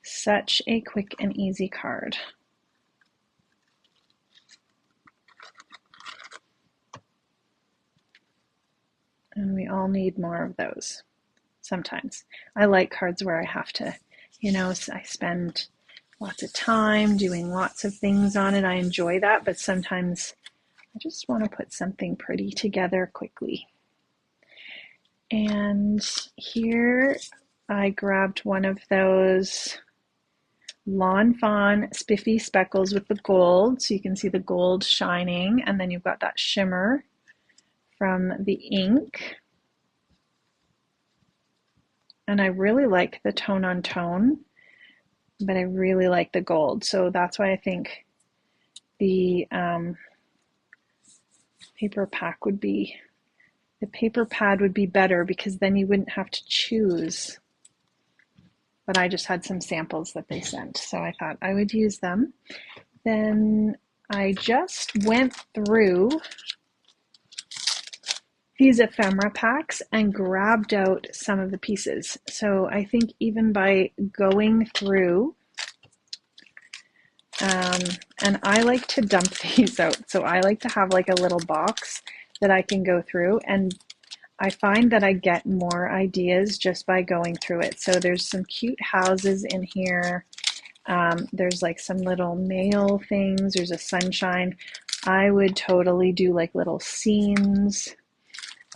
such a quick and easy card. And we all need more of those sometimes. I like cards where I have to, I spend lots of time doing lots of things on it. I enjoy that, but sometimes I just want to put something pretty together quickly. And here I grabbed one of those Lawn Fawn Spiffy Speckles with the gold, so you can see the gold shining, and then you've got that shimmer from the ink. And I really like the tone on tone, but I really like the gold. So that's why I think the paper pad would be better, because then you wouldn't have to choose. But I just had some samples that they sent, so I thought I would use them. Then I just went through these ephemera packs and grabbed out some of the pieces. So I think even by going through Um, and I like to dump these out. So I like to have like a little box that I can go through, and I find that I get more ideas just by going through it. So there's some cute houses in here. There's like some little mail things. There's a sunshine. I would totally do like little scenes.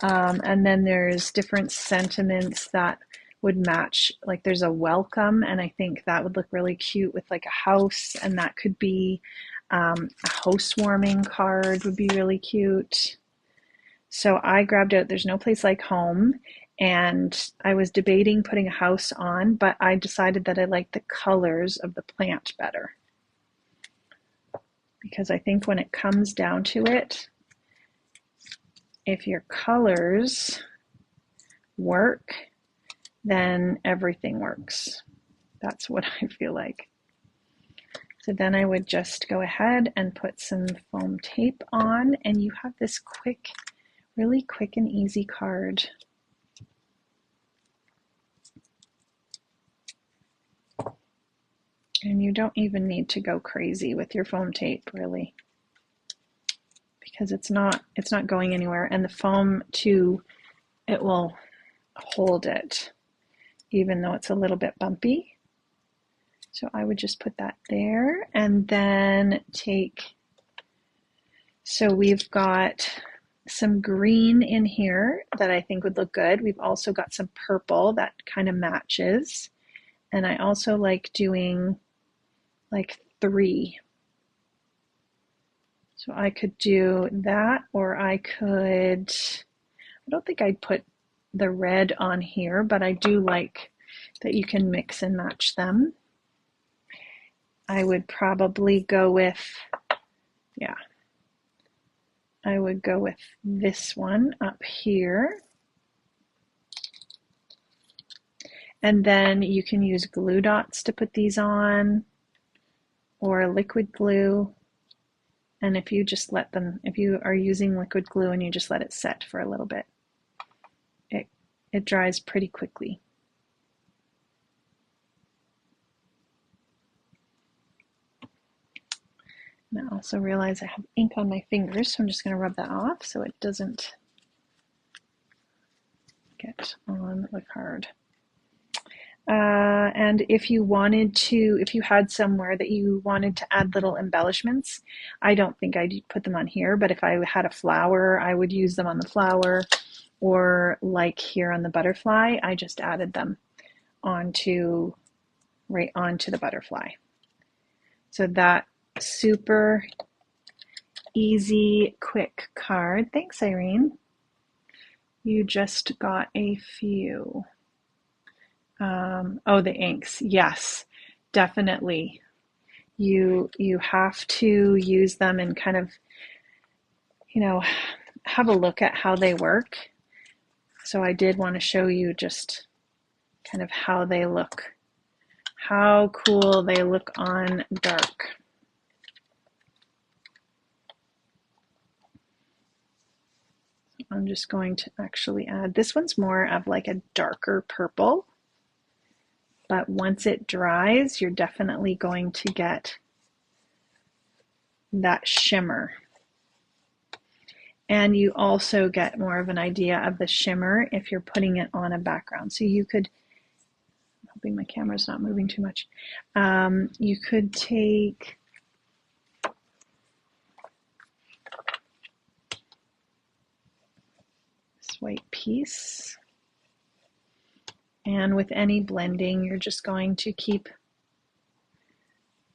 And then there's different sentiments that would match. Like there's a welcome, and I think that would look really cute with like a house, and that could be a housewarming card would be really cute. So I grabbed out There's No Place Like Home, and I was debating putting a house on, but I decided that I like the colors of the plant better. Because I think when it comes down to it, if your colors work, then everything works. That's what I feel like. So then I would just go ahead and put some foam tape on, and you have this quick, really quick and easy card. And you don't even need to go crazy with your foam tape, really, because it's not going anywhere, and the foam too, it will hold it even though it's a little bit bumpy. So I would just put that there, and then so we've got some green in here that I think would look good. We've also got some purple that kind of matches, and I also like doing like 3. So I could do that, or I don't think I'd put the red on here, but I do like that you can mix and match them. I would probably go with, I would go with this one up here. And then you can use glue dots to put these on, or liquid glue. And if you are using liquid glue and you just let it set for a little bit, it dries pretty quickly. And I also realize I have ink on my fingers, so I'm just going to rub that off so it doesn't get on the card. And if you had somewhere that you wanted to add little embellishments, I don't think I'd put them on here, but if I had a flower, I would use them on the flower, or like here on the butterfly, I just added them right onto the butterfly. So that super easy, quick card. Thanks, Irene. You just got a few. The inks. Yes, definitely. You have to use them and kind of, have a look at how they work. So I did want to show you just kind of how they look, how cool they look on dark. I'm just going to actually add, this one's more of like a darker purple, but once it dries, you're definitely going to get that shimmer. And you also get more of an idea of the shimmer if you're putting it on a background. So you could, I'm hoping my camera's not moving too much, you could take this white piece, and with any blending, you're just going to keep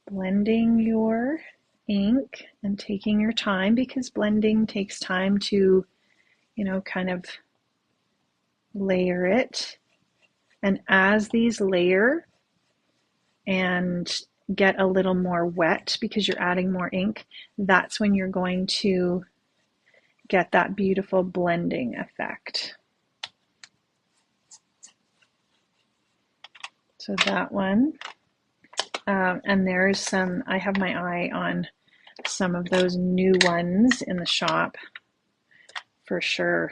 blending your ink and taking your time, because blending takes time to, kind of layer it. And as these layer and get a little more wet because you're adding more ink, that's when you're going to get that beautiful blending effect. So that one, and there's some, I have my eye on some of those new ones in the shop for sure.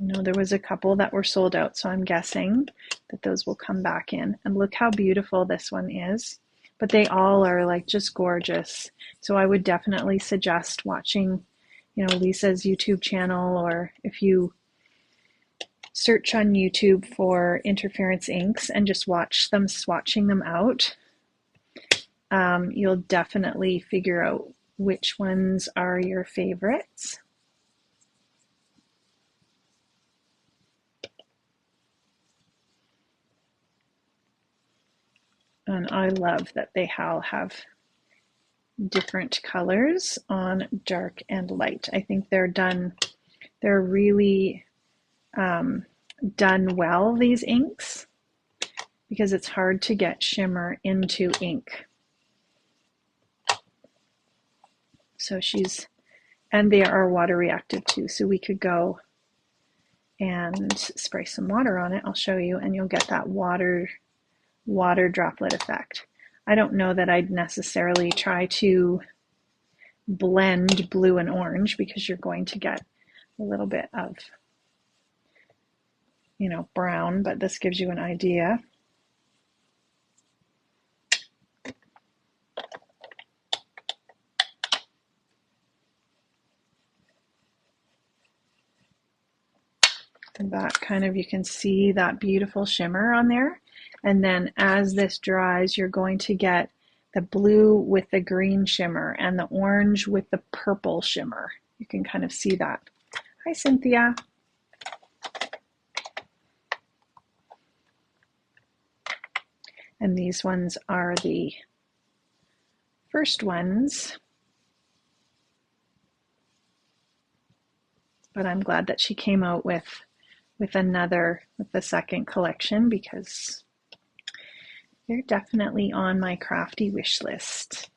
I know there was a couple that were sold out, so I'm guessing that those will come back in. And look how beautiful this one is. but they all are like just gorgeous. So I would definitely suggest watching, Lisa's YouTube channel, or if you search on YouTube for interference inks and just watch them swatching them out, you'll definitely figure out which ones are your favorites. And I love that they all have different colors on dark and light. I think they're really done well, these inks, because it's hard to get shimmer into ink. So and they are water reactive too, so we could go and spray some water on it. I'll show you, and you'll get that water droplet effect. I don't know that I'd necessarily try to blend blue and orange, because you're going to get a little bit of, brown, but this gives you an idea. And that kind of, you can see that beautiful shimmer on there. And then as this dries, you're going to get the blue with the green shimmer and the orange with the purple shimmer. You can kind of see that. Hi, Cynthia. And these ones are the first ones. But I'm glad that she came out with the second collection, because they're definitely on my crafty wish list.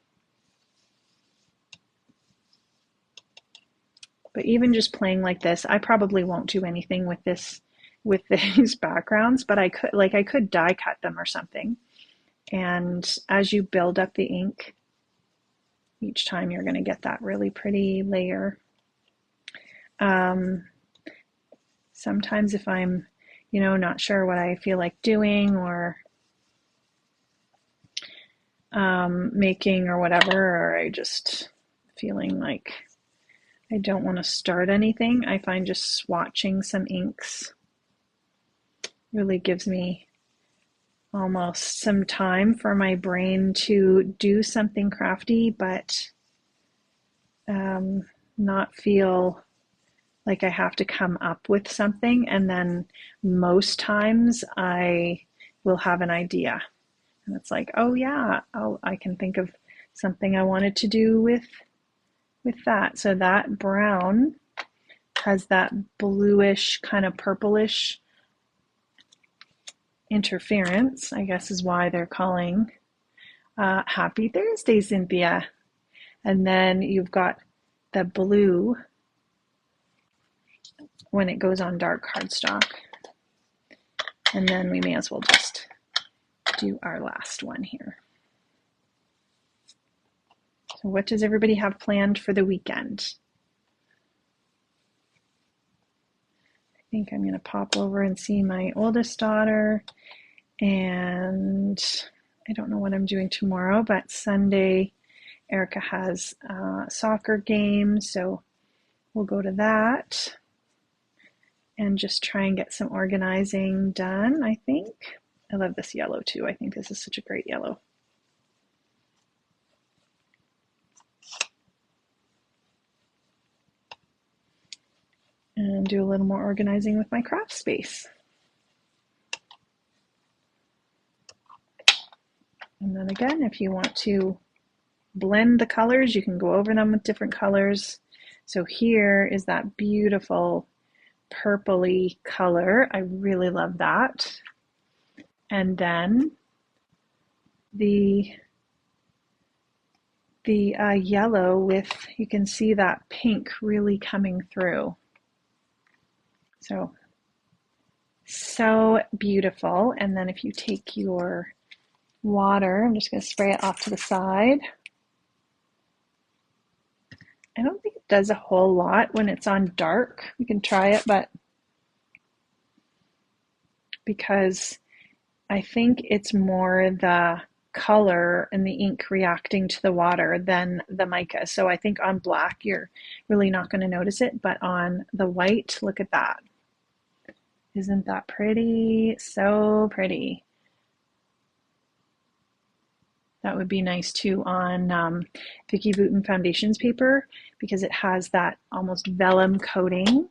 But even just playing like this, I probably won't do anything with these backgrounds, but I could die cut them or something. And as you build up the ink, each time you're going to get that really pretty layer. Sometimes if I'm, not sure what I feel like doing, or making or whatever, or I just feeling like I don't want to start anything, I find just swatching some inks really gives me almost some time for my brain to do something crafty, but not feel like I have to come up with something. And then most times I will have an idea, and it's like, oh yeah, I can think of something I wanted to do with that. So that brown has that bluish, kind of purplish interference, I guess is why they're calling. Happy Thursday, Cynthia. And then you've got the blue when it goes on dark cardstock. And then we may as well just do our last one here. So what does everybody have planned for the weekend? I think I'm going to pop over and see my oldest daughter, and I don't know what I'm doing tomorrow, but Sunday Erica has a soccer game, so we'll go to that and just try and get some organizing done, I think. I love this yellow too. I think this is such a great yellow. And do a little more organizing with my craft space. And then again, if you want to blend the colors, you can go over them with different colors. So here is that beautiful purpley color. I really love that. And then the yellow with, you can see that pink really coming through. So beautiful. And then if you take your water, I'm just going to spray it off to the side. I don't think it does a whole lot when it's on dark. We can try it, but because I think it's more the color and the ink reacting to the water than the mica. So I think on black, you're really not going to notice it, but on the white, look at that. Isn't that pretty? So pretty. That would be nice too on Vicki Boutin Foundations paper because it has that almost vellum coating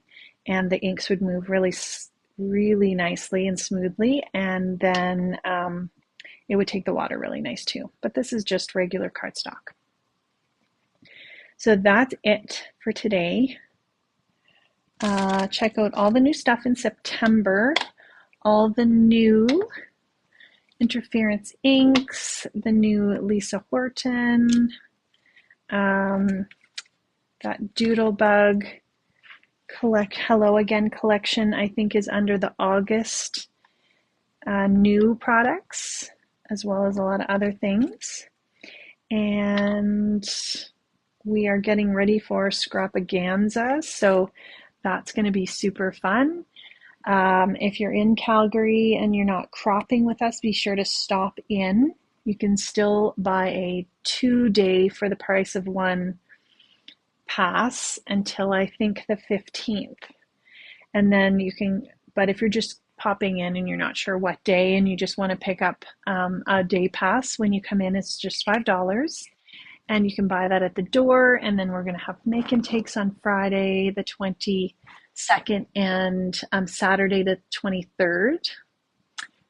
and the inks would move really nicely and smoothly, and then it would take the water really nice too. But this is just regular cardstock. So that's it for today. Check out all the new stuff in September, all the new interference inks, the new Lisa Horton, that Doodlebug Hello Again collection, I think is under the August new products, as well as a lot of other things. And we are getting ready for Scrapaganza, so that's going to be super fun. If you're in Calgary and you're not cropping with us, be sure to stop in. You can still buy a 2-day for the price of one pass until I think the 15th. And then you can, but if you're just popping in and you're not sure what day and you just want to pick up a day pass when you come in, it's just $5. And you can buy that at the door. And then we're going to have make and takes on Friday the 22nd and Saturday the 23rd.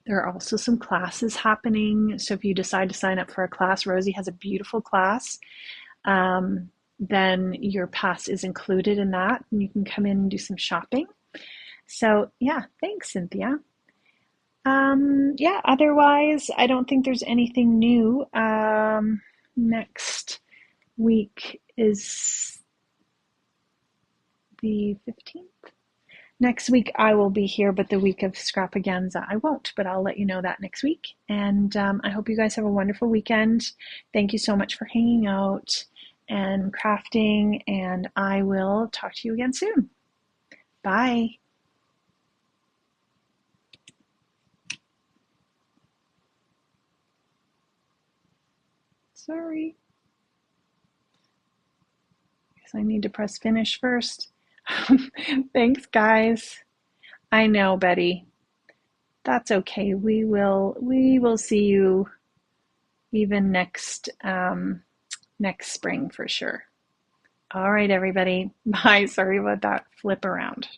There are also some classes happening. So if you decide to sign up for a class, Rosie has a beautiful class. Then your pass is included in that and you can come in and do some shopping. So yeah, thanks, Cynthia. Yeah, otherwise, I don't think there's anything new. Next week is the 15th. Next week I will be here, but the week of Scrapaganza I won't, but I'll let you know that next week. And I hope you guys have a wonderful weekend. Thank you so much for hanging out and crafting, and I will talk to you again soon. Bye. Sorry. Guess I need to press finish first. Thanks, guys. I know, Betty. That's okay. We will see you even next spring for sure. All right, everybody. Bye. Sorry about that flip around.